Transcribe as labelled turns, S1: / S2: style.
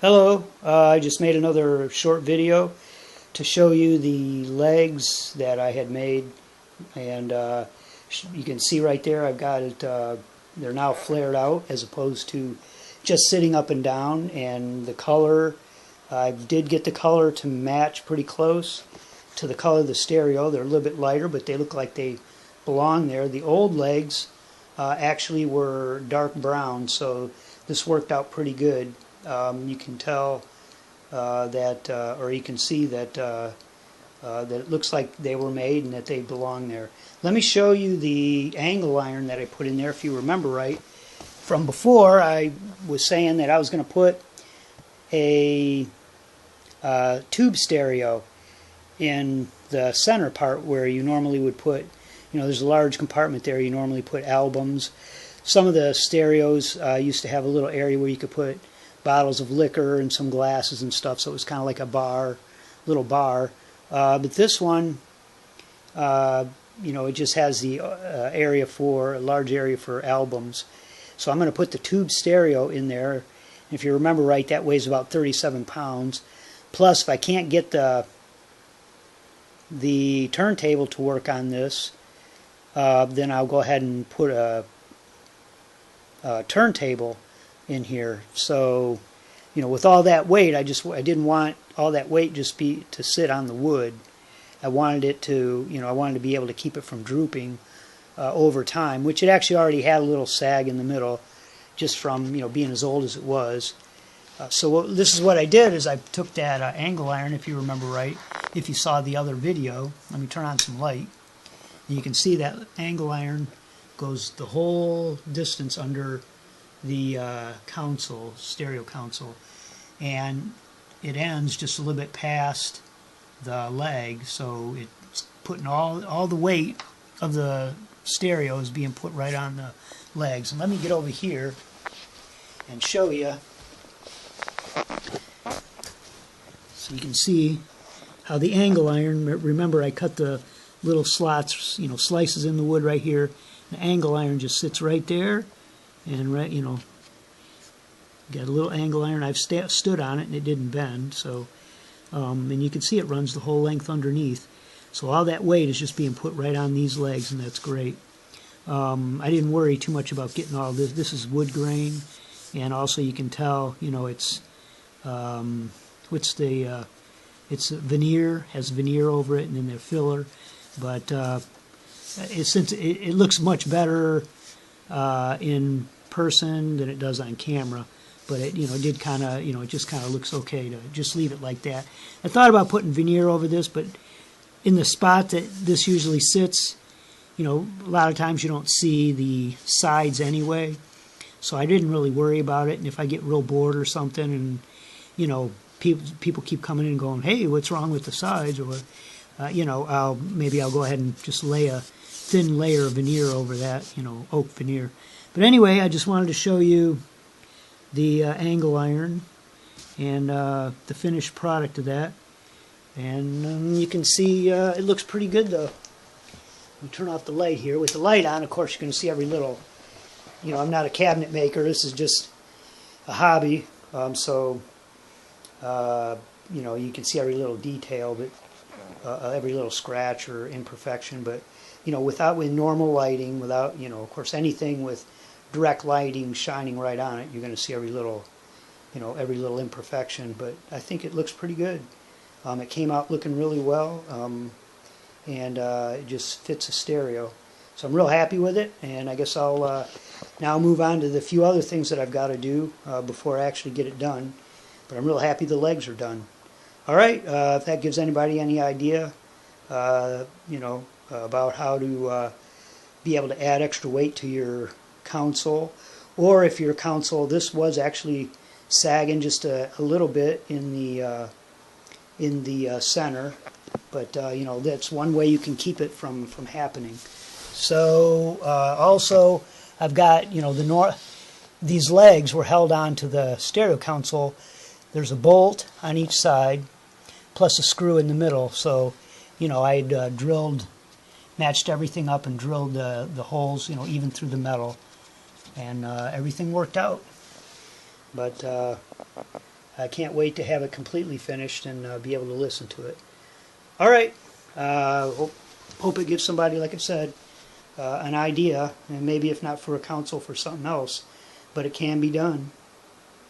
S1: Hello, I just made another short video to show you the legs that I had made, and you can see right there I've got it, they're now flared out as opposed to just sitting up and down, and the color, I did get the color to match pretty close to the color of the stereo. They're a little bit lighter, but they look like they belong there. The old legs actually were dark brown, so this worked out pretty good. You can tell or you can see that that it looks like they were made and that they belong there. Let me show you the angle iron that I put in there. If you remember right from before, I was saying that I was going to put a tube stereo in the center part where you normally would put, there's a large compartment there. You normally put albums. Some of the stereos used to have a little area where you could put bottles of liquor and some glasses and stuff, so it was kind of like a little bar. But this one, it just has the a large area for albums. So I'm going to put the tube stereo in there. If you remember right, that weighs about 37 pounds. Plus, if I can't get the turntable to work on this, then I'll go ahead and put a turntable in here. So, with all that weight, I didn't want all that weight just to sit on the wood. I wanted it to, I wanted to be able to keep it from drooping over time, which it actually already had a little sag in the middle, just from being as old as it was. So this is what I did: is I took that angle iron, if you remember right, if you saw the other video. Let me turn on some light, and you can see that angle iron goes the whole distance under the stereo console, and it ends just a little bit past the leg, so it's putting all the weight of the stereo is being put right on the legs. And let me get over here and show you, so you can see how the angle iron, remember I cut the little slots, slices in the wood right here. The angle iron just sits right there, and got a little angle iron. I've stood on it and it didn't bend, so and you can see it runs the whole length underneath. So all that weight is just being put right on these legs, and that's great. I didn't worry too much about getting all this. This is wood grain, and also you can tell, it's veneer, has veneer over it, and then they're filler. But since it looks much better in person than it does on camera, but it did kind of it just kind of looks okay to just leave it like that. I thought about putting veneer over this, but in the spot that this usually sits, a lot of times you don't see the sides anyway, so I didn't really worry about it. And if I get real bored or something, and people keep coming in and going, "Hey, what's wrong with the sides?" or maybe I'll go ahead and just lay a thin layer of veneer over that, oak veneer. But anyway, I just wanted to show you the angle iron and the finished product of that. And you can see it looks pretty good, though. Let me turn off the light here. With the light on, of course, you're going to see every little, I'm not a cabinet maker. This is just a hobby. So, you can see every little detail, but every little scratch or imperfection. But, with normal lighting, without, of course, anything with direct lighting shining right on it, you're going to see every little imperfection. But I think it looks pretty good. It came out looking really well, and it just fits a stereo. So I'm real happy with it, and I guess I'll now move on to the few other things that I've got to do before I actually get it done. But I'm real happy the legs are done. All right, if that gives anybody any idea, about how to be able to add extra weight to your console, or if your console, this was actually sagging just a little bit in the center, but that's one way you can keep it from happening. So also I've got these legs were held on to the stereo console. There's a bolt on each side plus a screw in the middle, so I'd matched everything up and drilled the holes even through the metal, and everything worked out. But I can't wait to have it completely finished and be able to listen to it. All right. Hope it gives somebody, like I said, an idea, and maybe if not for a console, for something else. But it can be done.